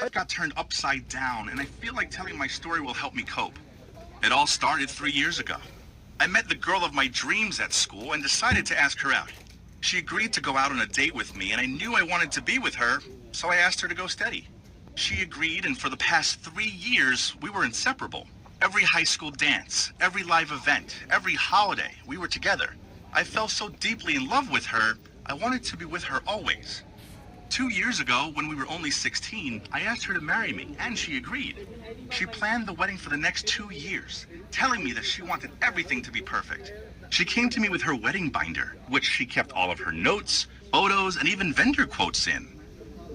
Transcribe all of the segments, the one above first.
life got turned upside down, and I feel like telling my story will help me cope. It all started 3 years ago. I met the girl of my dreams at school and decided to ask her out. She agreed to go out on a date with me, and I knew I wanted to be with her, so I asked her to go steady. She agreed, and for the past 3 years, we were inseparable. Every high school dance, every live event, every holiday, we were together. I fell so deeply in love with her, I wanted to be with her always. 2 years ago, when we were only 16, I asked her to marry me, and she agreed. She planned the wedding for the next 2 years, telling me that she wanted everything to be perfect. She came to me with her wedding binder, which she kept all of her notes, photos, and even vendor quotes in.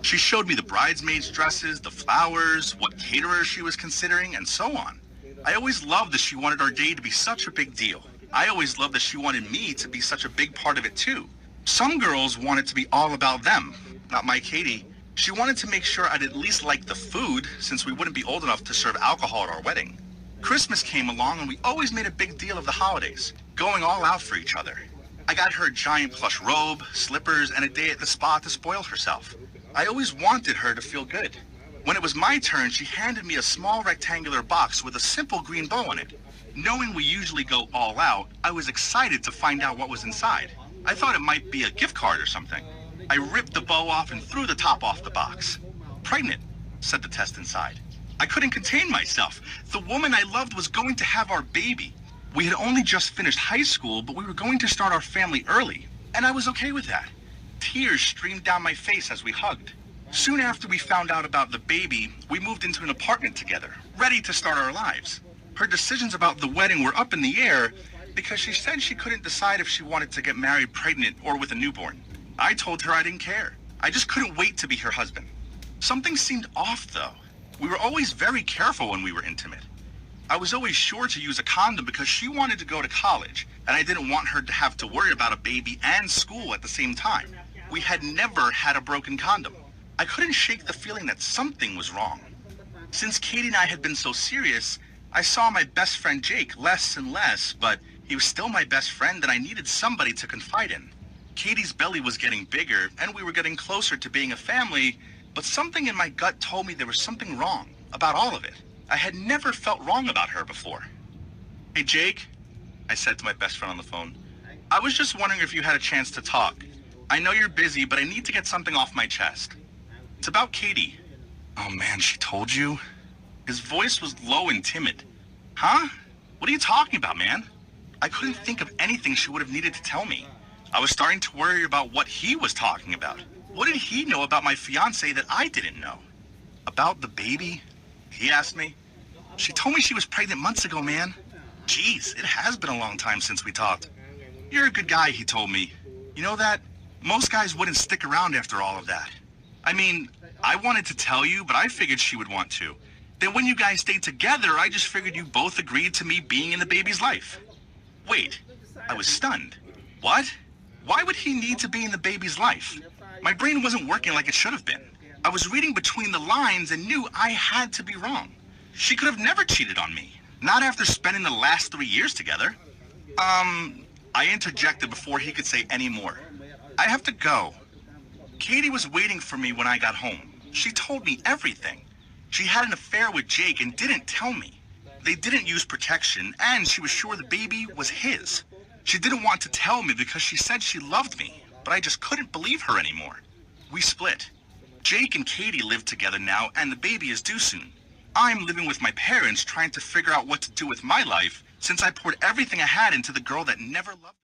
She showed me the bridesmaids' dresses, the flowers, what caterers she was considering, and so on. I always loved that she wanted our day to be such a big deal. I always loved that she wanted me to be such a big part of it too. Some girls want it to be all about them. Not my Katie. She wanted to make sure I'd at least like the food, since we wouldn't be old enough to serve alcohol at our wedding. Christmas came along and we always made a big deal of the holidays, going all out for each other. I got her a giant plush robe, slippers, and a day at the spa to spoil herself. I always wanted her to feel good. When it was my turn, she handed me a small rectangular box with a simple green bow on it. Knowing we usually go all out, I was excited to find out what was inside. I thought it might be a gift card or something. I ripped the bow off and threw the top off the box. "Pregnant," said the test inside. I couldn't contain myself. The woman I loved was going to have our baby. We had only just finished high school, but we were going to start our family early, and I was okay with that. Tears streamed down my face as we hugged. Soon after we found out about the baby, we moved into an apartment together, ready to start our lives. Her decisions about the wedding were up in the air because she said she couldn't decide if she wanted to get married pregnant or with a newborn. I told her I didn't care. I just couldn't wait to be her husband. Something seemed off, though. We were always very careful when we were intimate. I was always sure to use a condom because she wanted to go to college, and I didn't want her to have to worry about a baby and school at the same time. We had never had a broken condom. I couldn't shake the feeling that something was wrong. Since Katie and I had been so serious, I saw my best friend Jake less and less, but he was still my best friend and I needed somebody to confide in. Katie's belly was getting bigger, and we were getting closer to being a family, but something in my gut told me there was something wrong about all of it. I had never felt wrong about her before. "Hey, Jake," I said to my best friend on the phone. "I was just wondering if you had a chance to talk. I know you're busy, but I need to get something off my chest. It's about Katie." "Oh man, she told you?" His voice was low and timid. "Huh? What are you talking about, man?" I couldn't think of anything she would have needed to tell me. I was starting to worry about what he was talking about. What did he know about my fiance that I didn't know? "About the baby?" he asked me. "She told me she was pregnant months ago, man." "Geez, it has been a long time since we talked." "You're a good guy," he told me. "You know that? Most guys wouldn't stick around after all of that. I mean, I wanted to tell you, but I figured she would want to. Then when you guys stayed together, I just figured you both agreed to me being in the baby's life." Wait, I was stunned. What? Why would he need to be in the baby's life? My brain wasn't working like it should have been. I was reading between the lines and knew I had to be wrong. She could have never cheated on me. Not after spending the last 3 years together. I interjected before he could say any more. "I have to go." Katie was waiting for me when I got home. She told me everything. She had an affair with Jake and didn't tell me. They didn't use protection, and she was sure the baby was his. She didn't want to tell me because she said she loved me, but I just couldn't believe her anymore. We split. Jake and Katie live together now, and the baby is due soon. I'm living with my parents trying to figure out what to do with my life since I poured everything I had into the girl that never loved me.